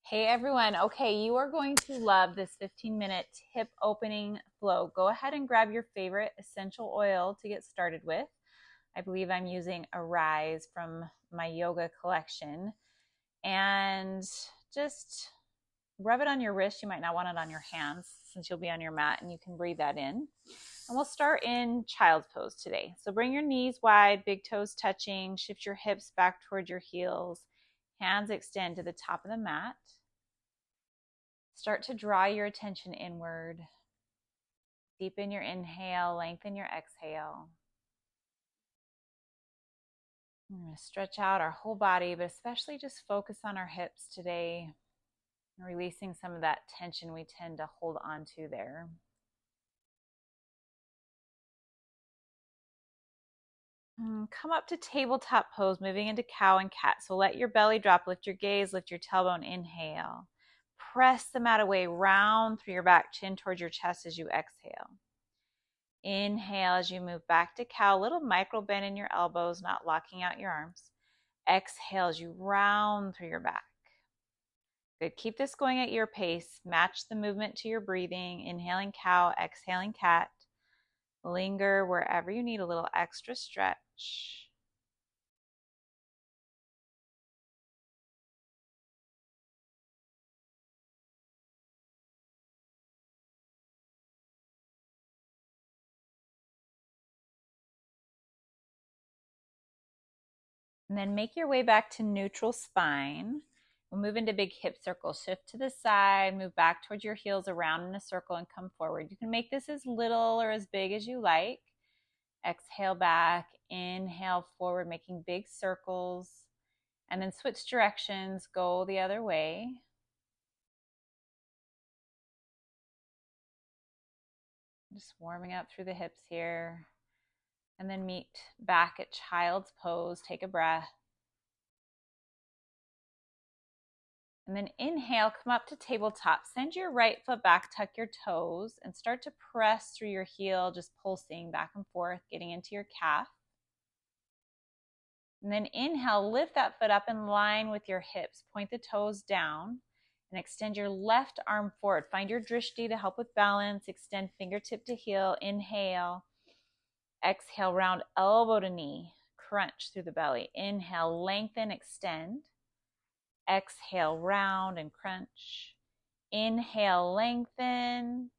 Hey everyone. Okay, you are going to love this 15-minute hip opening flow. Go ahead and grab your favorite essential oil to get started with. I believe I'm using Arise from my yoga collection. And just rub it on your wrist. You might not want it on your hands since you'll be on your mat, and you can breathe that in. And we'll start in child's pose today. So bring your knees wide, big toes touching, shift your hips back toward your heels. Hands extend to the top of the mat. Start to draw your attention inward. Deepen your inhale, lengthen your exhale. We're going to stretch out our whole body, but especially just focus on our hips today, releasing some of that tension we tend to hold on to there. Come up to tabletop pose, moving into cow and cat. So let your belly drop, lift your gaze, lift your tailbone, inhale. Press the mat away, round through your back, chin towards your chest as you exhale. Inhale as you move back to cow, little micro bend in your elbows, not locking out your arms. Exhale as you round through your back. Good. Keep this going at your pace. Match the movement to your breathing. Inhaling cow, exhaling cat. Linger wherever you need a little extra stretch. And then make your way back to neutral spine. We'll move into big hip circles. Shift to the side, move back towards your heels, around in a circle, and come forward. You can make this as little or as big as you like. Exhale back, inhale forward, making big circles, and then switch directions, go the other way. Just warming up through the hips here. And then meet back at child's pose. Take a breath. And then inhale, come up to tabletop. Send your right foot back, tuck your toes, and start to press through your heel, just pulsing back and forth, getting into your calf. And then inhale, lift that foot up in line with your hips. Point the toes down and extend your left arm forward. Find your drishti to help with balance. Extend fingertip to heel. Inhale. Exhale, round elbow to knee. Crunch through the belly. Inhale, lengthen, extend. Exhale, round and crunch. Inhale, lengthen.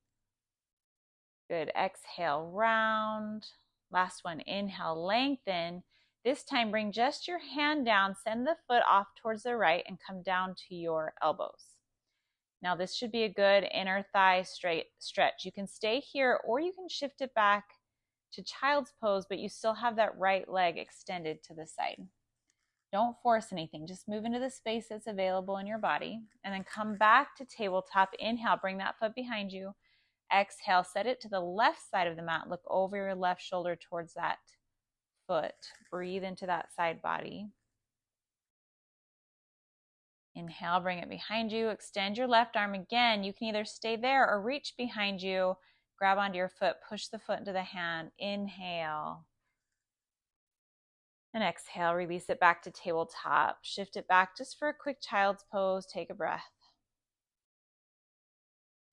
Good. Exhale, round. Last one. Inhale, lengthen. This time, bring just your hand down. Send the foot off towards the right and come down to your elbows. Now, this should be a good inner thigh straight stretch. You can stay here or you can shift it back to child's pose, but you still have that right leg extended to the side. Don't force anything. Just move into the space that's available in your body and then come back to tabletop. Inhale, bring that foot behind you. Exhale, set it to the left side of the mat. Look over your left shoulder towards that foot. Breathe into that side body. Inhale, bring it behind you. Extend your left arm again. You can either stay there or reach behind you. Grab onto your foot. Push the foot into the hand. Inhale. And exhale, release it back to tabletop. Shift it back just for a quick child's pose. Take a breath.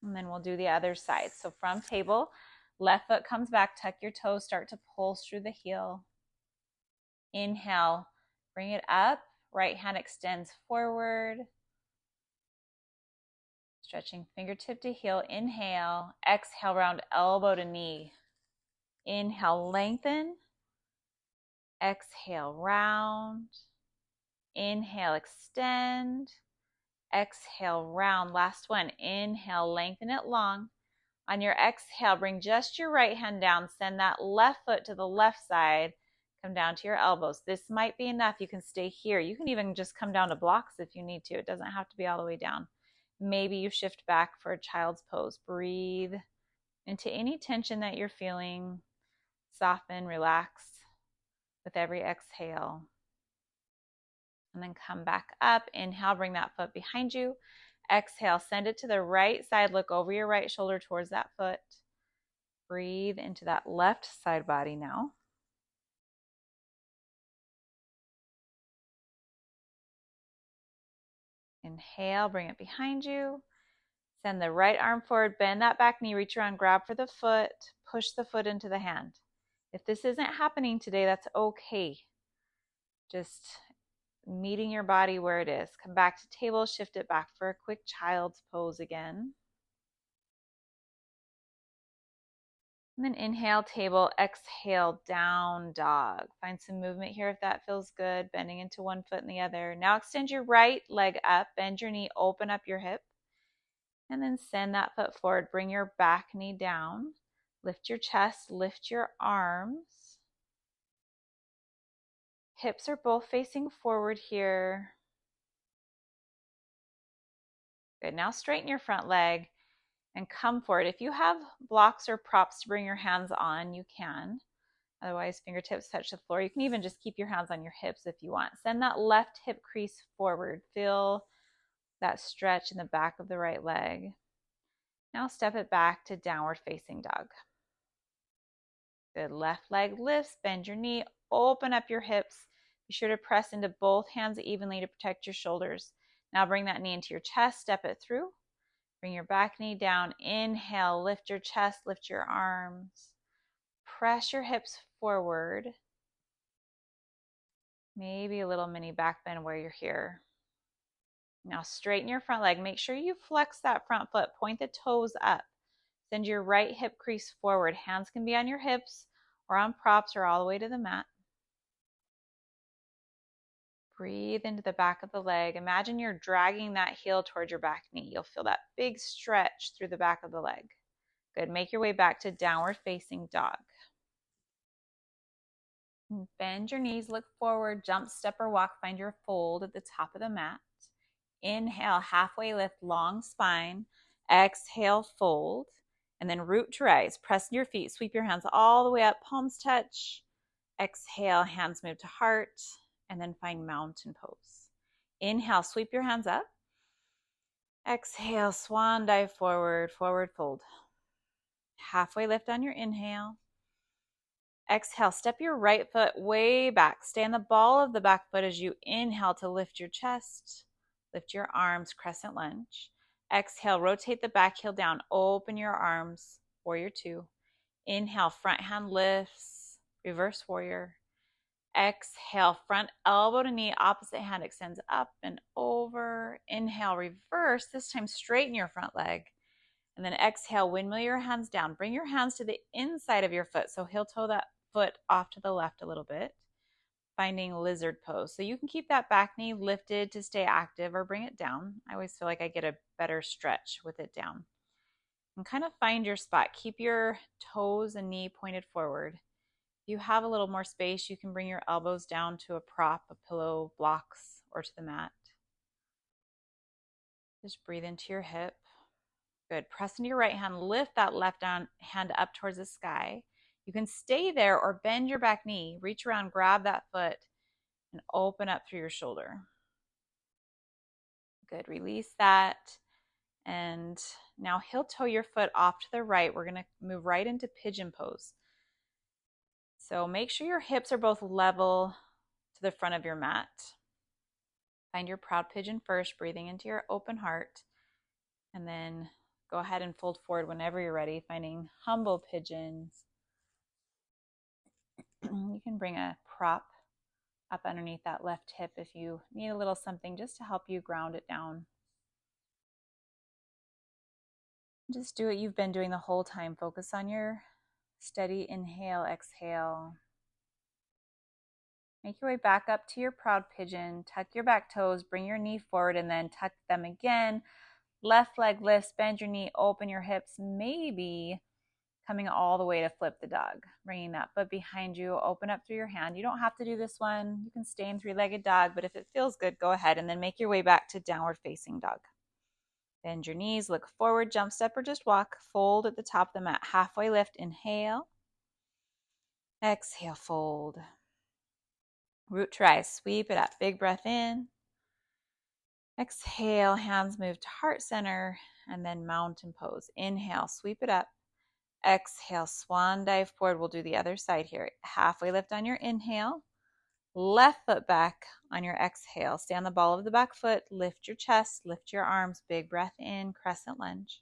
And then we'll do the other side. So from table, left foot comes back, tuck your toes, start to pulse through the heel. Inhale, bring it up. Right hand extends forward. Stretching fingertip to heel. Inhale, exhale, round elbow to knee. Inhale, lengthen. Exhale, round. Inhale, extend. Exhale, round. Last one. Inhale, lengthen it long. On your exhale, bring just your right hand down. Send that left foot to the left side. Come down to your elbows. This might be enough. You can stay here. You can even just come down to blocks if you need to. It doesn't have to be all the way down. Maybe you shift back for a child's pose. Breathe into any tension that you're feeling. Soften, relax with every exhale. And then come back up. Inhale, bring that foot behind you. Exhale, send it to the right side. Look over your right shoulder towards that foot. Breathe into that left side body now. Inhale, bring it behind you. Send the right arm forward, bend that back knee, reach around, grab for the foot, push the foot into the hand. If this isn't happening today, that's okay. Just meeting your body where it is. Come back to table, shift it back for a quick child's pose again. And then inhale, table, exhale, down dog. Find some movement here if that feels good, bending into one foot and the other. Now extend your right leg up, bend your knee, open up your hip, and then send that foot forward. Bring your back knee down, lift your chest, lift your arms. Hips are both facing forward here. Good, now straighten your front leg and come forward. If you have blocks or props to bring your hands on, you can. Otherwise, fingertips touch the floor. You can even just keep your hands on your hips if you want. Send that left hip crease forward. Feel that stretch in the back of the right leg. Now step it back to downward facing dog. Good, left leg lifts, bend your knee, open up your hips. Be sure to press into both hands evenly to protect your shoulders. Now bring that knee into your chest, step it through. Bring your back knee down. Inhale, lift your chest, lift your arms. Press your hips forward. Maybe a little mini back bend where you're here. Now straighten your front leg. Make sure you flex that front foot. Point the toes up. Send your right hip crease forward. Hands can be on your hips or on props or all the way to the mat. Breathe into the back of the leg. Imagine you're dragging that heel towards your back knee. You'll feel that big stretch through the back of the leg. Good. Make your way back to downward facing dog. Bend your knees, look forward, jump, step, or walk. Find your fold at the top of the mat. Inhale, halfway lift, long spine. Exhale, fold. And then root to rise. Press your feet, sweep your hands all the way up, palms touch. Exhale, hands move to heart. And then find mountain pose. Inhale, sweep your hands up. Exhale, swan dive forward, forward fold. Halfway lift on your inhale. Exhale, step your right foot way back. Stay on the ball of the back foot as you inhale to lift your chest. Lift your arms, crescent lunge. Exhale, rotate the back heel down. Open your arms, warrior two. Inhale, front hand lifts, reverse warrior. Exhale, front elbow to knee, opposite hand extends up and over. Inhale, reverse. This time straighten your front leg. And then exhale, windmill your hands down. Bring your hands to the inside of your foot. So heel toe that foot off to the left a little bit. Finding lizard pose. So you can keep that back knee lifted to stay active or bring it down. I always feel like I get a better stretch with it down. And kind of find your spot. Keep your toes and knee pointed forward. If you have a little more space, you can bring your elbows down to a prop, a pillow, blocks, or to the mat. Just breathe into your hip. Good. Press into your right hand. Lift that left hand up towards the sky. You can stay there or bend your back knee. Reach around, grab that foot, and open up through your shoulder. Good. Release that. And now heel toe your foot off to the right. We're going to move right into pigeon pose. So make sure your hips are both level to the front of your mat. Find your proud pigeon first, breathing into your open heart. And then go ahead and fold forward whenever you're ready, finding humble pigeon. You can bring a prop up underneath that left hip if you need a little something just to help you ground it down. Just do what you've been doing the whole time. Focus on your steady inhale, exhale. Make your way back up to your proud pigeon. Tuck your back toes, bring your knee forward, and then tuck them again. Left leg lifts, bend your knee, open your hips, maybe coming all the way to flip the dog. Bringing that foot behind you, open up through your hand. You don't have to do this one. You can stay in three-legged dog, but if it feels good, go ahead and then make your way back to downward facing dog. Bend your knees, look forward, jump, step, or just walk. Fold at the top of the mat. Halfway lift, inhale. Exhale, fold. Root to rise, sweep it up. Big breath in. Exhale, hands move to heart center, and then mountain pose. Inhale, sweep it up. Exhale, swan dive forward. We'll do the other side here. Halfway lift on your inhale. Left foot back on your exhale. Stay on the ball of the back foot. Lift your chest, lift your arms. Big breath in, crescent lunge.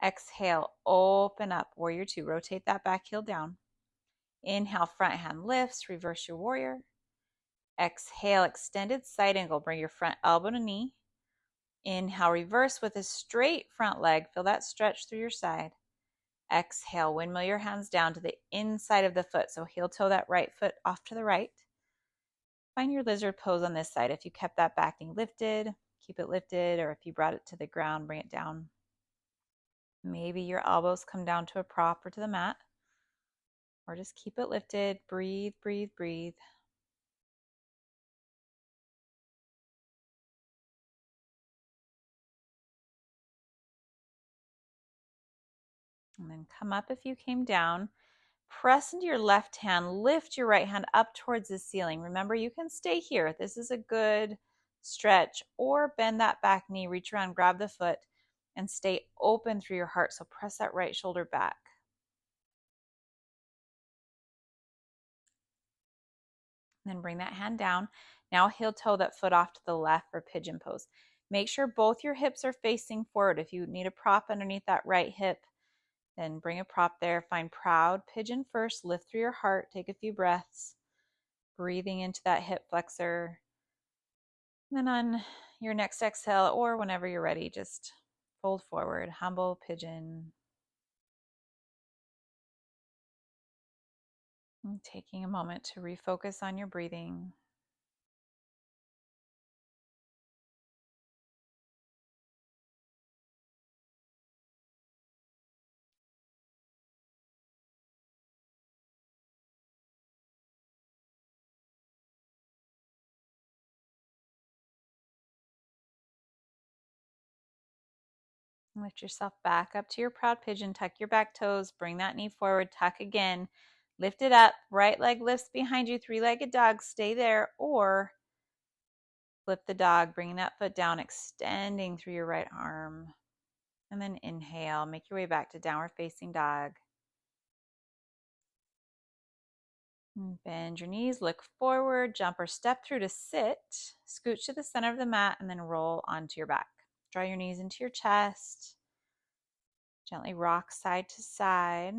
Exhale, open up, warrior two. Rotate that back heel down. Inhale, front hand lifts, reverse your warrior. Exhale, extended side angle. Bring your front elbow to knee. Inhale, reverse with a straight front leg. Feel that stretch through your side. Exhale, windmill your hands down to the inside of the foot. So heel toe that right foot off to the right. Find your lizard pose on this side. If you kept that back knee lifted, keep it lifted, or if you brought it to the ground, bring it down. Maybe your elbows come down to a prop or to the mat, or just keep it lifted. Breathe, breathe, breathe. And then come up if you came down. Press into your left hand, lift your right hand up towards the ceiling. Remember, you can stay here. This is a good stretch, or bend that back knee, reach around, grab the foot, and stay open through your heart. So press that right shoulder back. And then bring that hand down. Now heel toe that foot off to the left for pigeon pose. Make sure both your hips are facing forward. If you need a prop underneath that right hip, then bring a prop there. Find proud pigeon first. Lift through your heart. Take a few breaths. Breathing into that hip flexor. And then on your next exhale, or whenever you're ready, just fold forward. Humble pigeon. And taking a moment to refocus on your breathing. Lift yourself back up to your proud pigeon. Tuck your back toes. Bring that knee forward. Tuck again. Lift it up. Right leg lifts behind you. Three-legged dog. Stay there. Or flip the dog. Bringing that foot down. Extending through your right arm. And then inhale. Make your way back to downward facing dog. Bend your knees. Look forward. Jump or step through to sit. Scooch to the center of the mat. And then roll onto your back. Draw your knees into your chest. Gently rock side to side.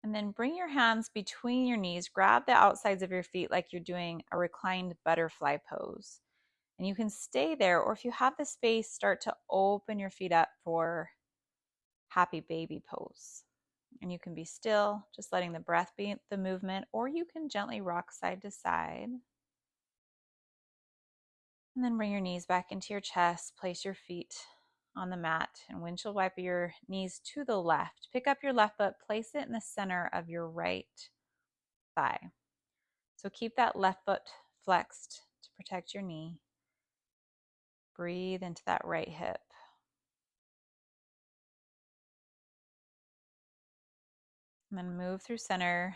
And then bring your hands between your knees. Grab the outsides of your feet like you're doing a reclined butterfly pose. And you can stay there, or if you have the space, start to open your feet up for happy baby pose. And you can be still, just letting the breath be the movement, or you can gently rock side to side. And then bring your knees back into your chest. Place your feet on the mat and windshield wiper your knees to the left. Pick up your left foot, place it in the center of your right thigh. So keep that left foot flexed to protect your knee. Breathe into that right hip. And then move through center.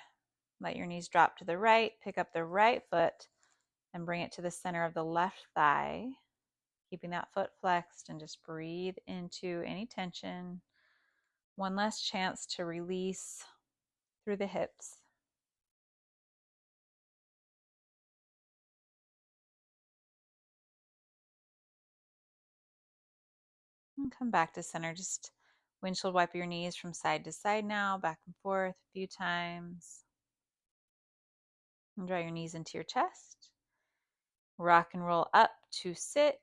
Let your knees drop to the right. Pick up the right foot and bring it to the center of the left thigh. Keeping that foot flexed, and just breathe into any tension. One last chance to release through the hips. And come back to center. Just windshield wipe your knees from side to side now, back and forth a few times. And draw your knees into your chest. Rock and roll up to sit.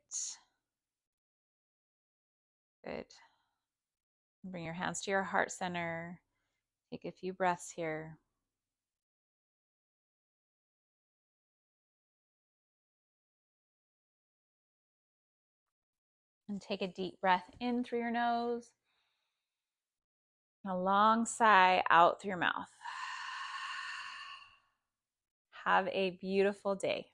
Good. Bring your hands to your heart center. Take a few breaths here. And take a deep breath in through your nose. And a long sigh out through your mouth. Have a beautiful day.